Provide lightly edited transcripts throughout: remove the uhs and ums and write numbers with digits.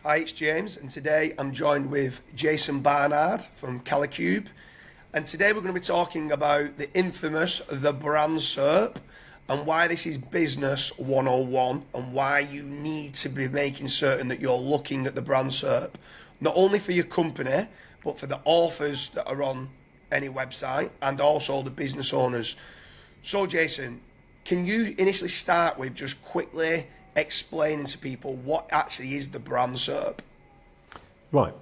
Hi, it's James, and today I'm joined with Jason Barnard from Kalicube. And today we're going to be talking about the infamous, the Brand SERP, and why this is business 101, and why you need to be making certain that you're looking at the Brand SERP, not only for your company, but for the authors that are on any website, and also the business owners. So Jason, can you initially start with just quickly explaining to people what actually is the Brand SERP? Right.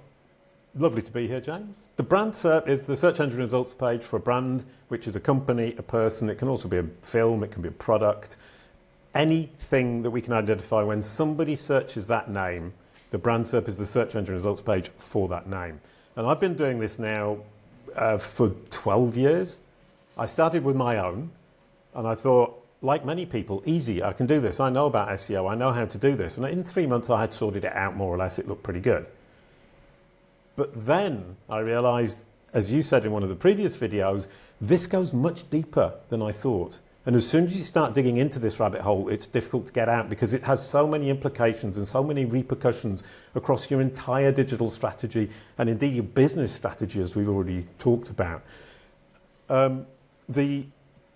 Lovely to be here, James. The Brand SERP is the search engine results page for a brand, which is a company, a person. It can also be a film, it can be a product. Anything that we can identify when somebody searches that name, the Brand SERP is the search engine results page for that name. And I've been doing this now for 12 years. I started with my own, and I thought, like many people, easy, I can do this. I know about SEO, I know how to do this. And in 3 months, I had sorted it out more or less. It looked pretty good. But then I realized, as you said in one of the previous videos, this goes much deeper than I thought. And as soon as you start digging into this rabbit hole, it's difficult to get out because it has so many implications and so many repercussions across your entire digital strategy and indeed your business strategy, as we've already talked about. The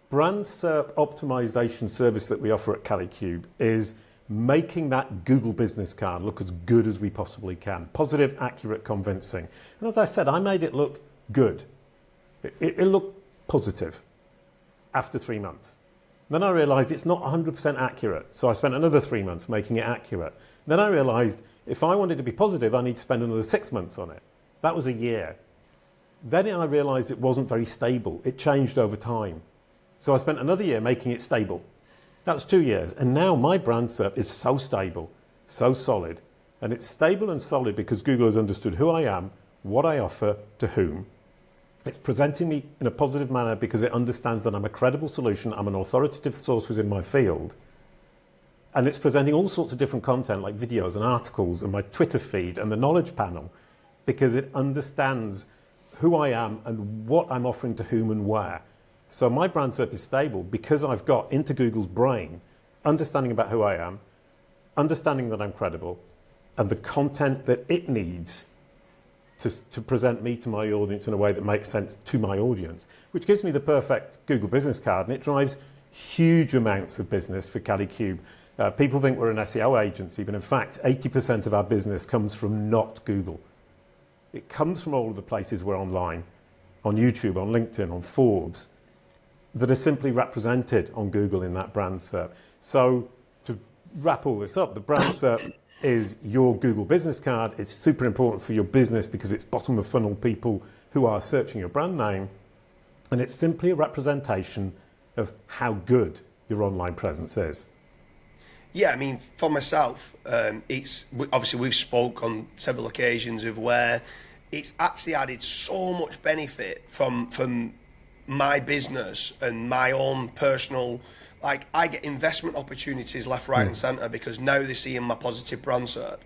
Brand SERP optimization service that we offer at Kalicube is making that Google business card look as good as we possibly can. Positive, accurate, convincing. And as I said, I made it look good. It looked positive after 3 months. Then I realized it's not 100% accurate. So I spent another 3 months making it accurate. Then I realized if I wanted to be positive, I need to spend another 6 months on it. That was a year. Then I realized it wasn't very stable. It changed over time. So I spent another year making it stable. That was 2 years. And now my Brand SERP is so stable, so solid. And it's stable and solid because Google has understood who I am, what I offer, to whom. It's presenting me in a positive manner because it understands that I'm a credible solution. I'm an authoritative source within my field. And it's presenting all sorts of different content like videos and articles and my Twitter feed and the knowledge panel because it understands who I am and what I'm offering to whom and where. So my Brand SERP is stable because I've got into Google's brain, understanding about who I am, understanding that I'm credible, and the content that it needs to present me to my audience in a way that makes sense to my audience, which gives me the perfect Google business card, and it drives huge amounts of business for Kalicube. People think we're an SEO agency, but in fact, 80% of our business comes from not Google. It comes from all of the places we're online, on YouTube, on LinkedIn, on Forbes, that are simply represented on Google in that Brand SERP. So to wrap all this up, the Brand SERP is your Google business card. It's super important for your business because it's bottom of funnel people who are searching your brand name. And it's simply a representation of how good your online presence is. Yeah, I mean, for myself, it's obviously we've spoke on several occasions of where it's actually added so much benefit from my business and my own personal, like I get investment opportunities left, right and centre because now they're seeing my positive Brand SERP.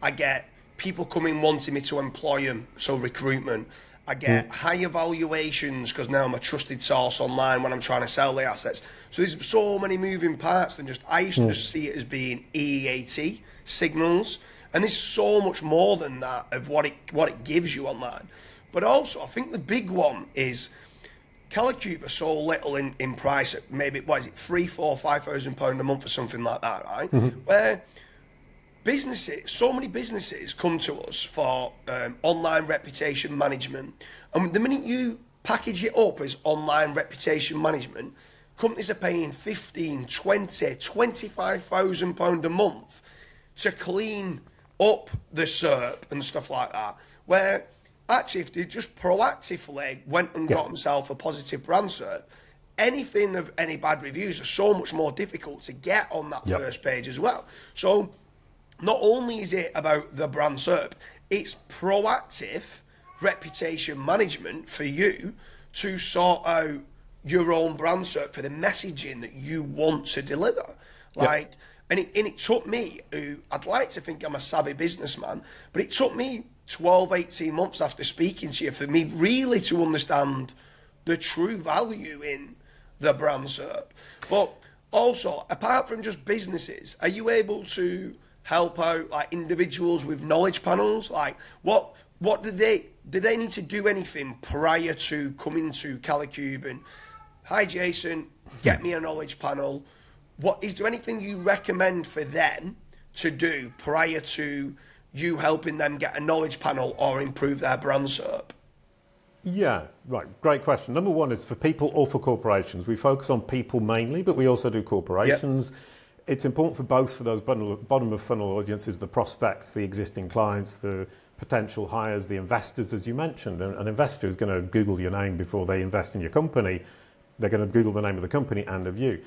I get people coming wanting me to employ them, so recruitment. I get higher valuations because now I'm a trusted source online when I'm trying to sell the assets. So there's so many moving parts than just, I used to just see it as being EEAT signals. And there's so much more than that of what it gives you online. But also, I think the big one is Kalicube are so little in price at maybe, what is it, £3,000, £4,000, £5,000 a month or something like that, right? Where businesses, so many businesses come to us for online reputation management. And the minute you package it up as online reputation management, companies are paying £15,000, £20,000, £25,000 a month to clean up the SERP and stuff like that. Where actually, if they just proactively went and got themselves a positive Brand SERP, anything of any bad reviews are so much more difficult to get on that first page as well. So not only is it about the Brand SERP, it's proactive reputation management for you to sort out your own Brand SERP for the messaging that you want to deliver. Like, and it took me, who I'd like to think I'm a savvy businessman, but it took me 12, 18 months after speaking to you for me really to understand the true value in the Brand SERP. But also, apart from just businesses, are you able to help out like individuals with knowledge panels? Like what do they need to do anything prior to coming to Kalicube and, hi Jason, get me a knowledge panel? What is there anything you recommend for them to do prior to you helping them get a knowledge panel or improve their brand SERP? Yeah, right. Great question. Number one is for people or for corporations. We focus on people mainly, but we also do corporations. Yep. It's important for both for those bottom of funnel audiences, the prospects, the existing clients, the potential hires, the investors, as you mentioned. An investor is going to Google your name before they invest in your company. They're going to Google the name of the company and of you.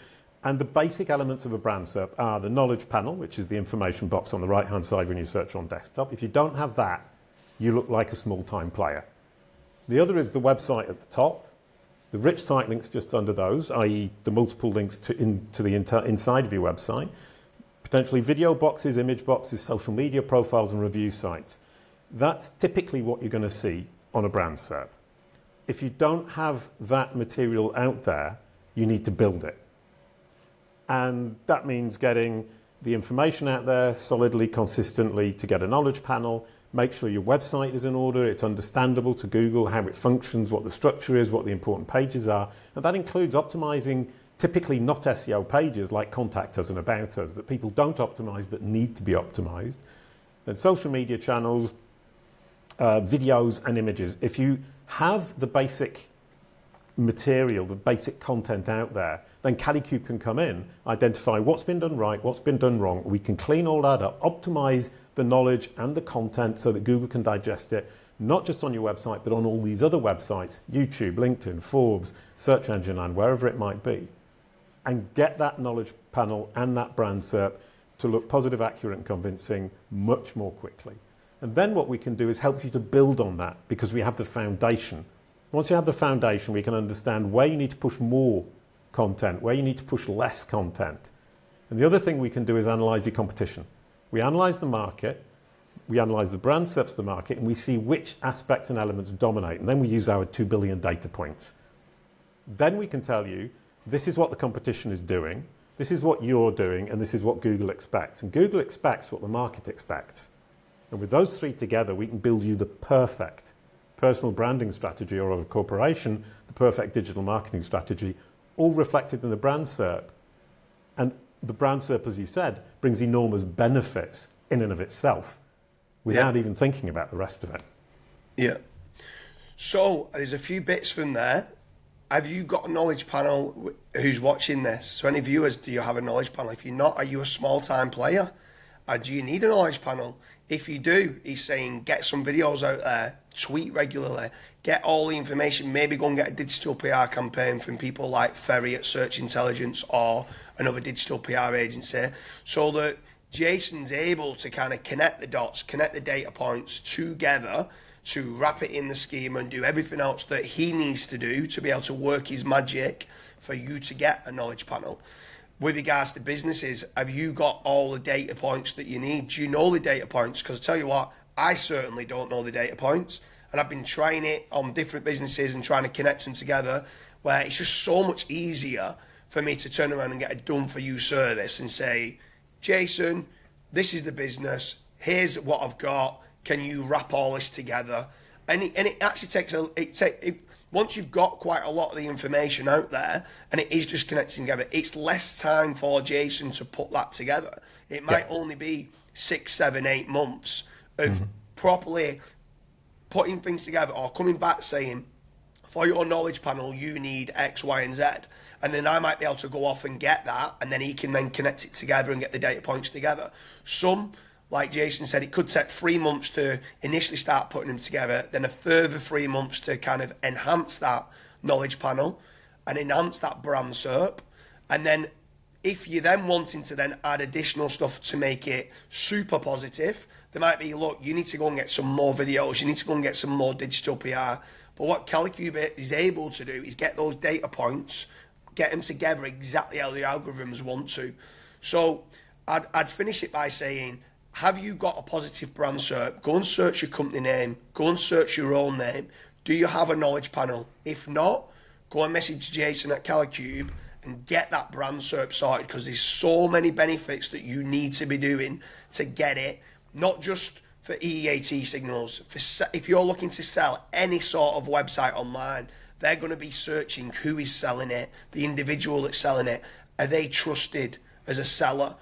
And the basic elements of a brand SERP are the knowledge panel, which is the information box on the right-hand side when you search on desktop. If you don't have that, you look like a small-time player. The other is the website at the top, the rich site links just under those, i.e. the multiple links to the inside of your website, potentially video boxes, image boxes, social media profiles and review sites. That's typically what you're going to see on a brand SERP. If you don't have that material out there, you need to build it. And that means getting the information out there solidly, consistently to get a knowledge panel. Make sure your website is in order, it's understandable to Google, how it functions, what the structure is, what the important pages are. And that includes optimizing typically not SEO pages like Contact Us and About Us that people don't optimize but need to be optimized. Then social media channels, videos and images. If you have the basic material, the basic content out there, then Kalicube can come in, identify what's been done right, what's been done wrong. We can clean all that up, optimize the knowledge and the content so that Google can digest it, not just on your website, but on all these other websites, YouTube, LinkedIn, Forbes, Search Engine Land, wherever it might be, and get that knowledge panel and that brand SERP to look positive, accurate, and convincing much more quickly. And then what we can do is help you to build on that because we have the foundation. Once you have the foundation, we can understand where you need to push more content, where you need to push less content. And the other thing we can do is analyze your competition. We analyze the market, we analyze the brand SERPs of the market, and we see which aspects and elements dominate. And then we use our 2 billion data points. Then we can tell you, this is what the competition is doing, this is what you're doing, and this is what Google expects. And Google expects what the market expects. And with those three together, we can build you the perfect personal branding strategy, or of a corporation, the perfect digital marketing strategy, all reflected in the brand SERP. And the brand SERP, as you said, brings enormous benefits in and of itself without even thinking about the rest of it. Yeah. So there's a few bits from there. Have you got a knowledge panel who's watching this? So any viewers, do you have a knowledge panel? If you're not, are you a small-time player? Do you need a knowledge panel? If you do, he's saying get some videos out there, tweet regularly, get all the information, maybe go and get a digital PR campaign from people like Ferry at Search Intelligence or another digital PR agency, so that Jason's able to kind of connect the dots, connect the data points together to wrap it in the schema and do everything else that he needs to do to be able to work his magic for you to get a knowledge panel. With regards to businesses, have you got all the data points that you need? Do you know the data points? Because I tell you what, I certainly don't know the data points. And I've been trying it on different businesses and trying to connect them together, where it's just so much easier for me to turn around and get a done-for-you service and say, Jason, this is the business, here's what I've got, can you wrap all this together? And it actually takes once you've got quite a lot of the information out there and it is just connecting together, it's less time for Jason to put that together. It might only be 6, 7, 8 months of properly putting things together or coming back saying, for your knowledge panel, you need X, Y, and Z. And then I might be able to go off and get that, and then he can then connect it together and get the data points together. Some, like Jason said, it could take 3 months to initially start putting them together, then a further 3 months to kind of enhance that knowledge panel and enhance that brand SERP. And then if you're then wanting to then add additional stuff to make it super positive, there might be, look, you need to go and get some more videos, you need to go and get some more digital PR. But what Kalicube is able to do is get those data points, get them together exactly how the algorithms want to. So I'd finish it by saying, have you got a positive brand SERP? Go and search your company name. Go and search your own name. Do you have a knowledge panel? If not, go and message Jason at Kalicube and get that brand SERP sorted, because there's so many benefits that you need to be doing to get it, not just for EEAT signals. If you're looking to sell any sort of website online, they're going to be searching who is selling it, the individual that's selling it. Are they trusted as a seller?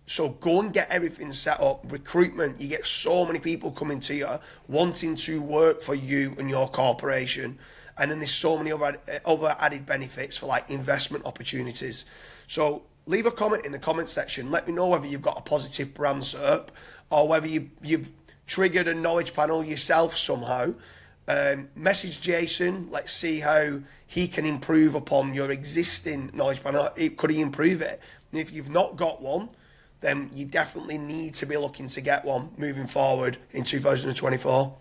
So go and get everything set up. Recruitment, you get so many people coming to you wanting to work for you and your corporation. And then there's so many other added benefits for like investment opportunities. So leave a comment in the comment section. Let me know whether you've got a positive brand SERP or whether you've triggered a knowledge panel yourself somehow. Message Jason. Let's see how he can improve upon your existing knowledge panel. Could he improve it? And if you've not got one, then you definitely need to be looking to get one moving forward in 2024.